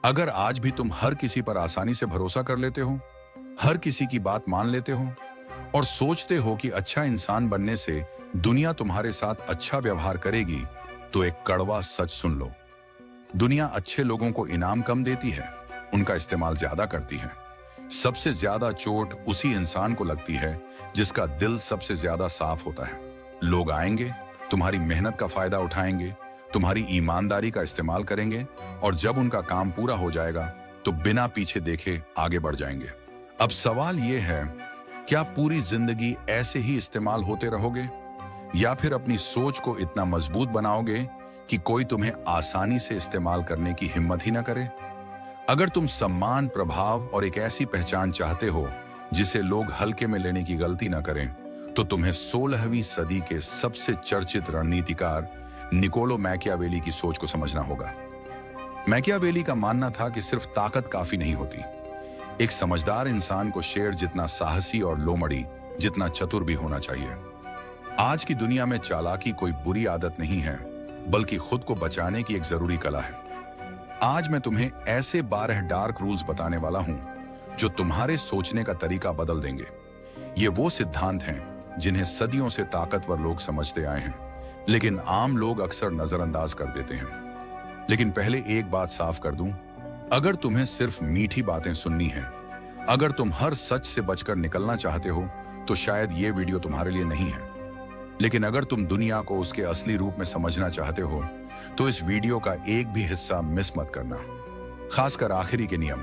अगर आज भी तुम हर किसी पर आसानी से भरोसा कर लेते हो, हर किसी की बात मान लेते हो और सोचते हो कि अच्छा इंसान बनने से दुनिया तुम्हारे साथ अच्छा व्यवहार करेगी, तो एक कड़वा सच सुन लो। दुनिया अच्छे लोगों को इनाम कम देती है, उनका इस्तेमाल ज्यादा करती है। सबसे ज्यादा चोट उसी इंसान को लगती है जिसका दिल सबसे ज्यादा साफ होता है। लोग आएंगे, तुम्हारी मेहनत का फायदा उठाएंगे, तुम्हारी ईमानदारी का इस्तेमाल करेंगे और जब उनका काम पूरा हो जाएगा तो बिना पीछे देखे आगे बढ़ जाएंगे। अब सवाल यह है, क्या पूरी जिंदगी ऐसे ही इस्तेमाल होते रहोगे या फिर अपनी सोच को इतना मजबूत बनाओगे कि कोई तुम्हें आसानी से इस्तेमाल करने की हिम्मत ही ना करे? अगर तुम सम्मान, प्रभाव और एक ऐसी पहचान चाहते हो जिसे लोग हल्के में लेने की गलती ना करें, तो तुम्हें 16वीं सदी के सबसे चर्चित रणनीतिकार निकोलो मैकियावेली की सोच को समझना होगा। मैकियावेली का मानना था कि सिर्फ ताकत काफी नहीं होती। एक समझदार इंसान को शेर जितना साहसी और लोमड़ी जितना चतुर भी होना चाहिए। आज की दुनिया में चालाकी कोई बुरी आदत नहीं है, बल्कि खुद को बचाने की एक जरूरी कला है। आज मैं तुम्हें ऐसे 12 डार्क रूल्स बताने वाला हूं जो तुम्हारे सोचने का तरीका बदल देंगे। ये वो सिद्धांत हैं जिन्हें सदियों से ताकतवर लोग समझते आए हैं, लेकिन आम लोग अक्सर नजरअंदाज कर देते हैं। लेकिन पहले एक बात साफ कर दूं, अगर तुम्हें सिर्फ मीठी बातें सुननी है, अगर तुम हर सच से बचकर निकलना चाहते हो, तो शायद ये वीडियो तुम्हारे लिए नहीं है। लेकिन अगर तुम दुनिया को उसके असली रूप में समझना चाहते हो, तो इस वीडियो का एक भी हिस्सा मिस मत करना, खासकर आखिरी के नियम,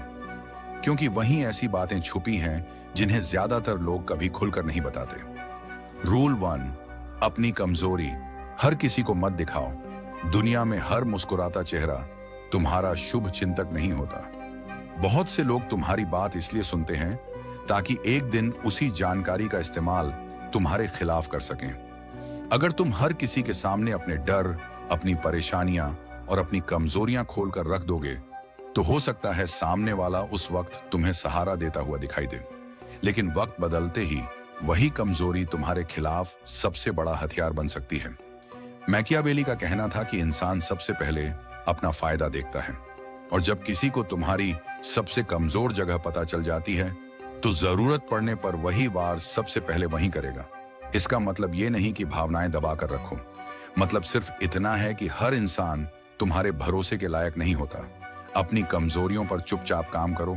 क्योंकि वहीं ऐसी बातें छुपी हैं जिन्हें ज्यादातर लोग कभी खुलकर नहीं बताते। रूल 1, अपनी कमजोरी हर किसी को मत दिखाओ। दुनिया में हर मुस्कुराता चेहरा तुम्हारा शुभ चिंतक नहीं होता। बहुत से लोग तुम्हारी बात इसलिए सुनते हैं ताकि एक दिन उसी जानकारी का इस्तेमाल तुम्हारे खिलाफ कर सकें। अगर तुम हर किसी के सामने अपने डर, अपनी परेशानियां और अपनी कमजोरियां खोलकर रख दोगे, तो हो सकता है सामने वाला उस वक्त तुम्हें सहारा देता हुआ दिखाई दे, लेकिन वक्त बदलते ही वही कमजोरी तुम्हारे खिलाफ सबसे बड़ा हथियार बन सकती है। मैकियावेली का कहना था कि इंसान सबसे पहले अपना फायदा देखता है, और जब किसी को तुम्हारी सबसे कमजोर जगह पता चल जाती है, तो जरूरत पड़ने पर वही वार सबसे पहले वहीं करेगा। इसका मतलब ये नहीं कि भावनाएं दबा कर रखो, मतलब सिर्फ इतना है कि हर इंसान तुम्हारे भरोसे के लायक नहीं होता। अपनी कमजोरियों पर चुपचाप काम करो,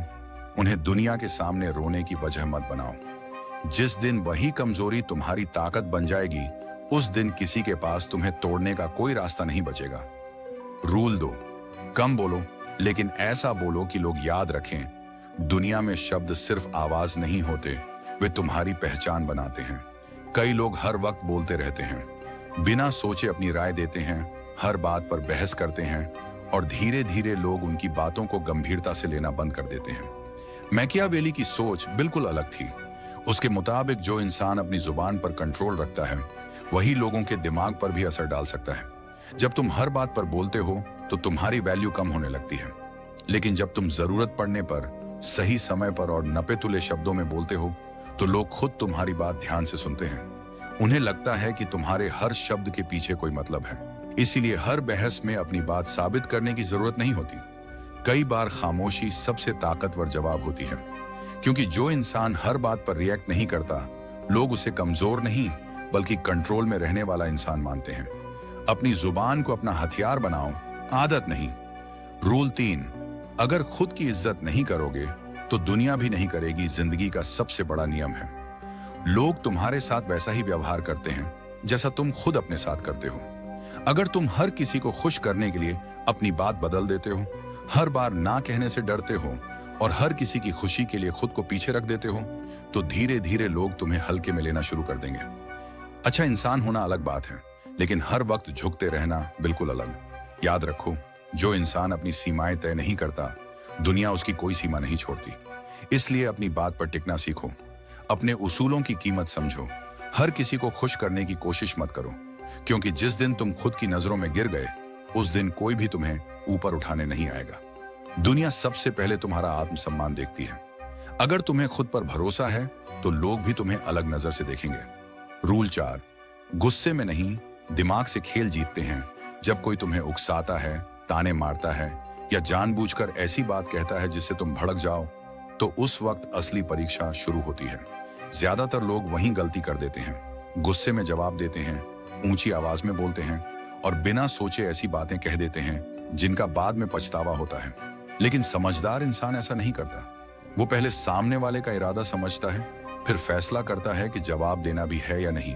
उन्हें दुनिया के सामने रोने की वजह मत बनाओ। जिस दिन वही कमजोरी तुम्हारी ताकत बन जाएगी, उस दिन किसी के पास तुम्हें तोड़ने का कोई रास्ता नहीं बचेगा। रूल 2, कम बोलो, लेकिन ऐसा बोलो कि लोग याद रखें। दुनिया में शब्द सिर्फ आवाज नहीं होते, वे तुम्हारी पहचान बनाते हैं। कई लोग हर वक्त बोलते रहते हैं, बिना सोचे अपनी राय देते हैं, हर बात पर बहस करते हैं, और धीरे धीरे लोग उनकी बातों को गंभीरता से लेना बंद कर देते हैं। मैकियावेली की सोच बिल्कुल अलग थी। उसके मुताबिक जो इंसान अपनी जुबान पर कंट्रोल रखता है, वही लोगों के दिमाग पर भी असर डाल सकता है। जब तुम हर बात पर बोलते हो तो तुम्हारी वैल्यू कम होने लगती है, लेकिन जब तुम जरूरत पड़ने पर, सही समय पर और नपे तुले शब्दों में बोलते हो, तो लोग खुद तुम्हारी बात ध्यान से सुनते हैं। उन्हें लगता है कि तुम्हारे हर शब्द के पीछे कोई मतलब है, इसीलिए हर बहस में अपनी बात साबित करने की जरूरत नहीं होती। कई बार खामोशी सबसे ताकतवर जवाब होती है, क्योंकि जो इंसान हर बात पर रिएक्ट नहीं करता, लोग उसे कमजोर नहीं बल्कि कंट्रोल में रहने वाला इंसान मानते हैं। अपनी जुबान को अपना हथियार बनाओ, आदत नहीं। रूल 3, अगर खुद की इज्जत नहीं करोगे तो दुनिया भी नहीं करेगी, जिंदगी का सबसे बड़ा नियम है। लोग तुम्हारे साथ वैसा ही व्यवहार करते हैं जैसा तुम खुद अपने साथ करते हो। अगर तुम हर किसी को खुश करने के लिए अपनी बात बदल देते हो, हर बार ना कहने से डरते हो और हर किसी की खुशी के लिए खुद को पीछे रख देते हो, तो धीरे धीरे लोग तुम्हें हल्के में लेना शुरू कर देंगे। अच्छा इंसान होना अलग बात है, लेकिन हर वक्त झुकते रहना बिल्कुल अलग। याद रखो, जो इंसान अपनी सीमाएं तय नहीं करता, दुनिया उसकी कोई सीमा नहीं छोड़ती। इसलिए अपनी बात पर टिकना सीखो, अपने उसूलों की कीमत समझो, हर किसी को खुश करने की कोशिश मत करो, क्योंकि जिस दिन तुम खुद की नजरों में गिर गए, उस दिन कोई भी तुम्हें ऊपर उठाने नहीं आएगा। दुनिया सबसे पहले तुम्हारा आत्मसम्मान देखती है। अगर तुम्हें खुद पर भरोसा है, तो लोग भी तुम्हें अलग नजर से देखेंगे। रूल 4, गुस्से में नहीं, दिमाग से खेल जीतते हैं। जब कोई तुम्हें उकसाता है, ताने मारता है या जानबूझकर ऐसी बात कहता है जिससे तुम भड़क जाओ, तो उस वक्त असली परीक्षा शुरू होती है। ज्यादातर लोग वहीं गलती कर देते हैं, गुस्से में जवाब देते हैं, ऊंची आवाज में बोलते हैं और बिना सोचे ऐसी बातें कह देते हैं जिनका बाद में पछतावा होता है। लेकिन समझदार इंसान ऐसा नहीं करता। वो पहले सामने वाले का इरादा समझता है, फिर फैसला करता है कि जवाब देना भी है या नहीं।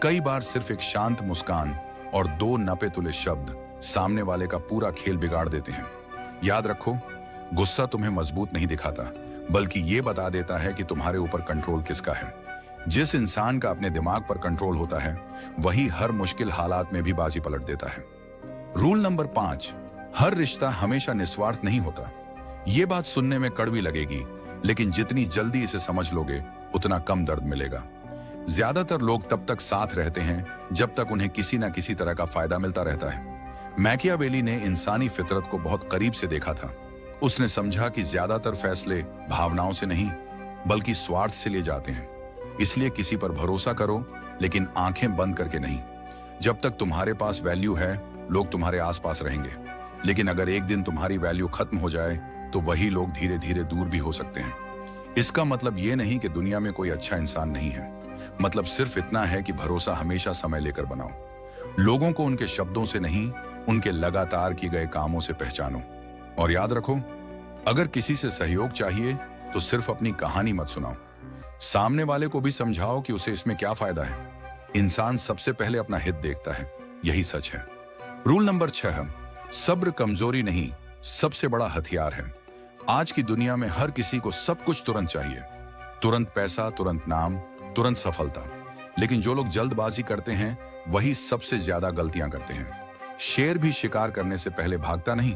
कई बार सिर्फ एक शांत मुस्कान और दो नपे तुले शब्द सामने वाले का पूरा खेल बिगाड़ देते हैं। याद रखो, गुस्सा तुम्हें मजबूत नहीं दिखाता, बल्कि ये बता देता है कि तुम्हारे ऊपर कंट्रोल किसका है। जिस इंसान का अपने दिमाग पर कंट्रोल होता है, वही हर मुश्किल हालात में भी बाजी पलट देता है। रूल नंबर 5, हर रिश्ता हमेशा निस्वार्थ नहीं होता। ये बात सुनने में कड़वी लगेगी, लेकिन जितनी जल्दी इसे समझ लोगे, उतना कम दर्द मिलेगा। ज्यादातर लोग तब तक साथ रहते हैं जब तक उन्हें किसी न किसी तरह का फायदा मिलता रहता है। मैकियावेली ने इंसानी फितरत को बहुत करीब से देखा था। उसने समझा कि ज्यादातर फैसले भावनाओं से नहीं, बल्कि स्वार्थ से लिए जाते हैं। इसलिए किसी पर भरोसा करो, लेकिन आंखें बंद करके नहीं। जब तक तुम्हारे पास वैल्यू है, लोग तुम्हारे आसपास रहेंगे। लेकिन अगर एक दिन तुम्हारी वैल्यू खत्म हो जाए, तो वही लोग धीरे धीरे दूर भी हो सकते हैं। इसका मतलब ये नहीं कि दुनिया में कोई अच्छा इंसान नहीं है। मतलब सिर्फ इतना है कि भरोसा हमेशा समय लेकर बनाओ। लोगों को उनके शब्दों से नहीं, उनके लगातार किए गए कामों से पहचानो। और याद रखो, अगर किसी से सहयोग चाहिए तो सिर्फ अपनी कहानी मत सुनाओ, सामने वाले को भी समझाओ कि उसे इसमें क्या फायदा है। इंसान सबसे पहले अपना हित देखता है, यही सच है। रूल नंबर 6, सब्र कमजोरी नहीं, सबसे बड़ा हथियार है। आज की दुनिया में हर किसी को सब कुछ तुरंत चाहिए, तुरंत पैसा, तुरंत नाम, तुरंत सफलता। लेकिन जो लोग जल्दबाजी करते हैं, वही सबसे ज्यादा गलतियां करते हैं। शेर भी शिकार करने से पहले भागता नहीं,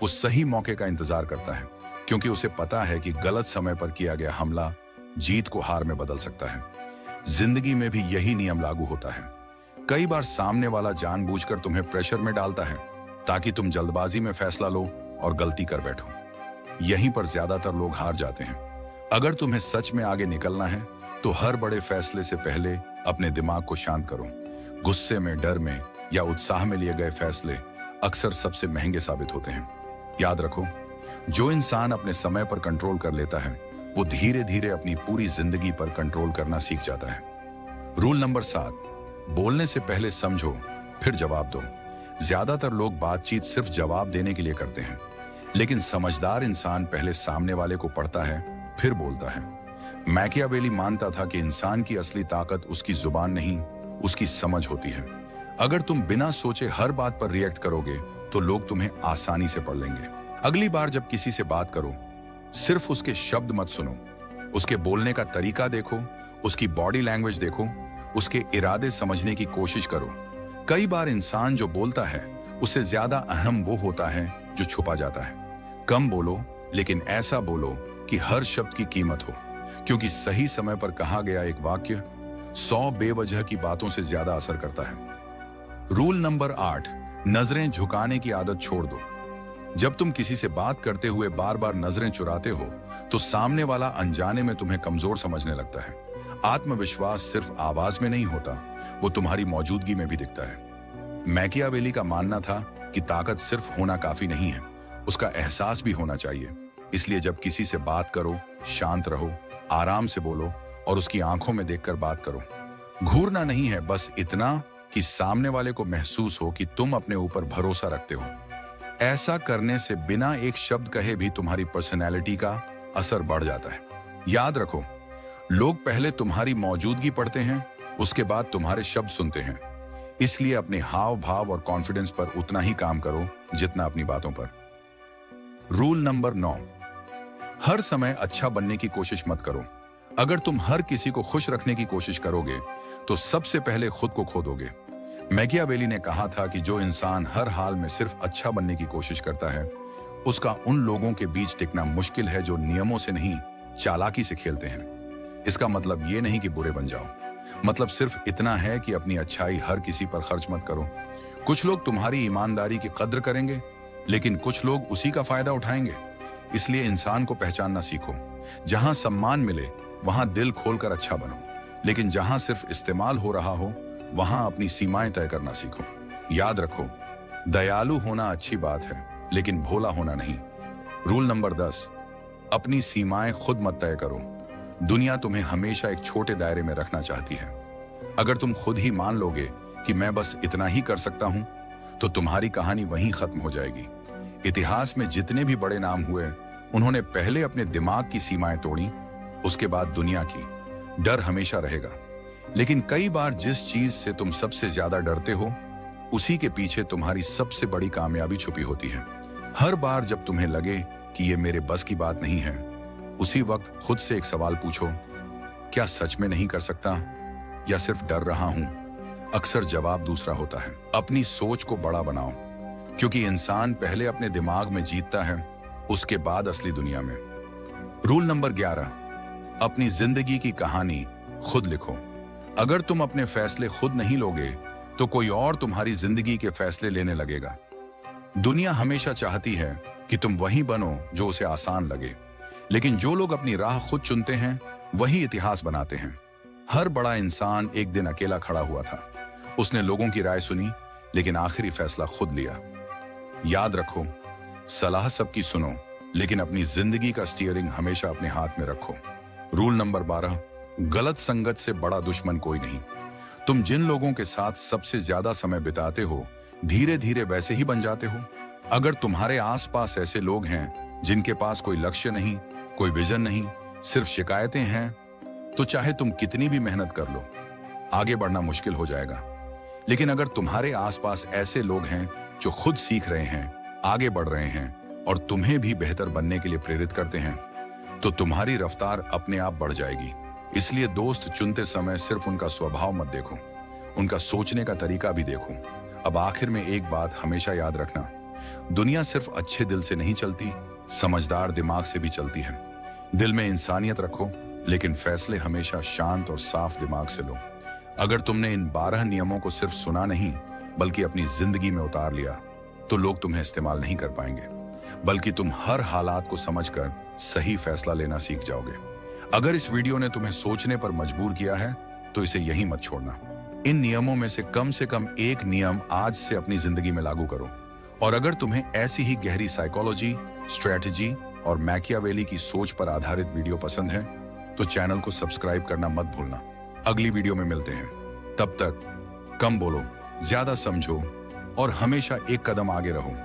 वो सही मौके का इंतजार करता है, क्योंकि उसे पता है कि गलत समय पर किया गया हमला जीत को हार में बदल सकता है। जिंदगी में भी यही नियम लागू होता है। कई बार सामने वाला जानबूझकर तुम्हें प्रेशर में डालता है, ताकि तुम जल्दबाजी में फैसला लो और गलती कर बैठो। यहीं पर ज्यादातर लोग हार जाते हैं। अगर तुम्हें सच में आगे निकलना है, तो हर बड़े फैसले से पहले अपने दिमाग को शांत करो। गुस्से में, डर में या उत्साह में लिए गए फैसले अक्सर सबसे महंगे साबित होते हैं। याद रखो, जो इंसान अपने समय पर कंट्रोल कर लेता है, वो धीरे धीरे अपनी पूरी जिंदगी पर कंट्रोल करना सीख जाता है। रूल नंबर 7, बोलने से पहले समझो, फिर जवाब दो। ज्यादातर लोग बातचीत सिर्फ जवाब देने के लिए करते हैं, लेकिन समझदार इंसान पहले सामने वाले को पढ़ता है, फिर बोलता है। मैकियावेली मानता था कि इंसान की असली ताकत उसकी जुबान नहीं, उसकी समझ होती है। अगर तुम बिना सोचे हर बात पर रिएक्ट करोगे, तो लोग तुम्हें आसानी से पढ़ लेंगे। अगली बार जब किसी से बात करो, सिर्फ उसके शब्द मत सुनो, उसके बोलने का तरीका देखो, उसकी बॉडी लैंग्वेज देखो, उसके इरादे समझने की कोशिश करो। कई बार इंसान जो बोलता है, उससे ज्यादा अहम वो होता है जो छुपा जाता है। कम बोलो, लेकिन ऐसा बोलो कि हर शब्द की कीमत हो, क्योंकि सही समय पर कहा गया एक वाक्य 100 बेवजह की बातों से ज्यादा असर करता है। रूल नंबर 8, नजरें झुकाने की आदत छोड़ दो। जब तुम किसी से बात करते हुए बार बार नजरें चुराते हो, तो सामने वाला अनजाने में तुम्हें कमजोर समझने लगता है। आत्मविश्वास सिर्फ आवाज में नहीं होता, वो तुम्हारी मौजूदगी में भी दिखता है। मैकियावेली का मानना था कि ताकत सिर्फ होना काफी नहीं है, उसका एहसास भी होना चाहिए। इसलिए जब किसी से बात करो, शांत रहो, आराम से बोलो और उसकी आंखों में देखकर बात करो। घूरना नहीं है, बस इतना कि सामने वाले को महसूस हो कि तुम अपने ऊपर भरोसा रखते हो। ऐसा करने से बिना एक शब्द कहे भी तुम्हारी पर्सनैलिटी का असर बढ़ जाता है। याद रखो, लोग पहले तुम्हारी मौजूदगी पढ़ते हैं, उसके बाद तुम्हारे शब्द सुनते हैं। इसलिए अपने हाव भाव और कॉन्फिडेंस पर उतना ही काम करो जितना अपनी बातों पर। रूल नंबर 9, हर समय अच्छा बनने की कोशिश मत करो। अगर तुम हर किसी को खुश रखने की कोशिश करोगे, तो सबसे पहले खुद को खो दोगे। मैकियावेली ने कहा था कि जो इंसान हर हाल में सिर्फ अच्छा बनने की कोशिश करता है, उसका उन लोगों के बीच टिकना मुश्किल है जो नियमों से नहीं, चालाकी से खेलते हैं। इसका मतलब ये नहीं कि बुरे बन जाओ, मतलब सिर्फ इतना है कि अपनी अच्छाई हर किसी पर खर्च मत करो। कुछ लोग तुम्हारी ईमानदारी की कद्र करेंगे, लेकिन कुछ लोग उसी का फायदा उठाएंगे। इसलिए इंसान को पहचानना सीखो। जहां सम्मान मिले, वहां दिल खोलकर अच्छा बनो, लेकिन जहां सिर्फ इस्तेमाल हो रहा हो, वहां अपनी सीमाएं तय करना सीखो। याद रखो, दयालु होना अच्छी बात है, लेकिन भोला होना नहीं। रूल नंबर 10, अपनी सीमाएं खुद मत तय करो। दुनिया तुम्हें हमेशा एक छोटे दायरे में रखना चाहती है। अगर तुम खुद ही मान लोगे कि मैं बस इतना ही कर सकता हूं, तो तुम्हारी कहानी वहीं खत्म हो जाएगी। इतिहास में जितने भी बड़े नाम हुए, उन्होंने पहले अपने दिमाग की सीमाएं तोड़ी, उसके बाद दुनिया की। डर हमेशा रहेगा, लेकिन कई बार जिस चीज से तुम सबसे ज्यादा डरते हो, उसी के पीछे तुम्हारी सबसे बड़ी कामयाबी छुपी होती है। हर बार जब तुम्हें लगे कि ये मेरे बस की बात नहीं है, उसी वक्त खुद से एक सवाल पूछो, क्या सच में नहीं कर सकता या सिर्फ डर रहा हूं? अक्सर जवाब दूसरा होता है। अपनी सोच को बड़ा बनाओ, क्योंकि इंसान पहले अपने दिमाग में जीतता है, उसके बाद असली दुनिया में। रूल नंबर 11, अपनी जिंदगी की कहानी खुद लिखो। अगर तुम अपने फैसले खुद नहीं लोगे, तो कोई और तुम्हारी जिंदगी के फैसले लेने लगेगा। दुनिया हमेशा चाहती है कि तुम वही बनो जो उसे आसान लगे, लेकिन जो लोग अपनी राह खुद चुनते हैं, वही इतिहास बनाते हैं। हर बड़ा इंसान एक दिन अकेला खड़ा हुआ था। उसने लोगों की राय सुनी, लेकिन आखिरी फैसला खुद लिया। याद रखो, सलाह सबकी सुनो, लेकिन अपनी जिंदगी का स्टीयरिंग हमेशा अपने हाथ में रखो। रूल नंबर 12, गलत संगत से बड़ा दुश्मन कोई नहीं। तुम जिन लोगों के साथ सबसे ज्यादा समय बिताते हो, धीरे धीरे वैसे ही बन जाते हो। अगर तुम्हारे आसपास ऐसे लोग हैं जिनके पास कोई लक्ष्य नहीं, कोई विजन नहीं, सिर्फ शिकायतें हैं, तो चाहे तुम कितनी भी मेहनत कर लो, आगे बढ़ना मुश्किल हो जाएगा। लेकिन अगर तुम्हारे आसपास ऐसे लोग हैं जो खुद सीख रहे हैं, आगे बढ़ रहे हैं और तुम्हें भी बेहतर बनने के लिए प्रेरित करते हैं, तो तुम्हारी रफ्तार अपने आप बढ़ जाएगी। इसलिए दोस्त चुनते समय सिर्फ उनका स्वभाव मत देखो, उनका सोचने का तरीका भी देखो। अब आखिर में एक बात हमेशा याद रखना, दुनिया सिर्फ अच्छे दिल से नहीं चलती, समझदार दिमाग से भी चलती है। दिल में इंसानियत रखो, लेकिन फैसले हमेशा शांत और साफ दिमाग से लो। अगर तुमने इन 12 नियमों को सिर्फ सुना नहीं, बल्कि अपनी जिंदगी में उतार लिया, तो लोग तुम्हें इस्तेमाल नहीं कर पाएंगे, बल्कि तुम हर हालात को समझकर सही फैसला लेना सीख जाओगे। अगर इस वीडियो ने तुम्हें सोचने पर मजबूर किया है, तो इसे यहीं मत छोड़ना। इन नियमों में से कम एक नियम आज से अपनी जिंदगी में लागू करो। और अगर तुम्हें ऐसी ही गहरी साइकोलॉजी, स्ट्रेटजी और मैकियावेली की सोच पर आधारित वीडियो पसंद है, तो चैनल को सब्सक्राइब करना मत भूलना। अगली वीडियो में मिलते हैं। तब तक कम बोलो, ज्यादा समझो और हमेशा एक कदम आगे रहो।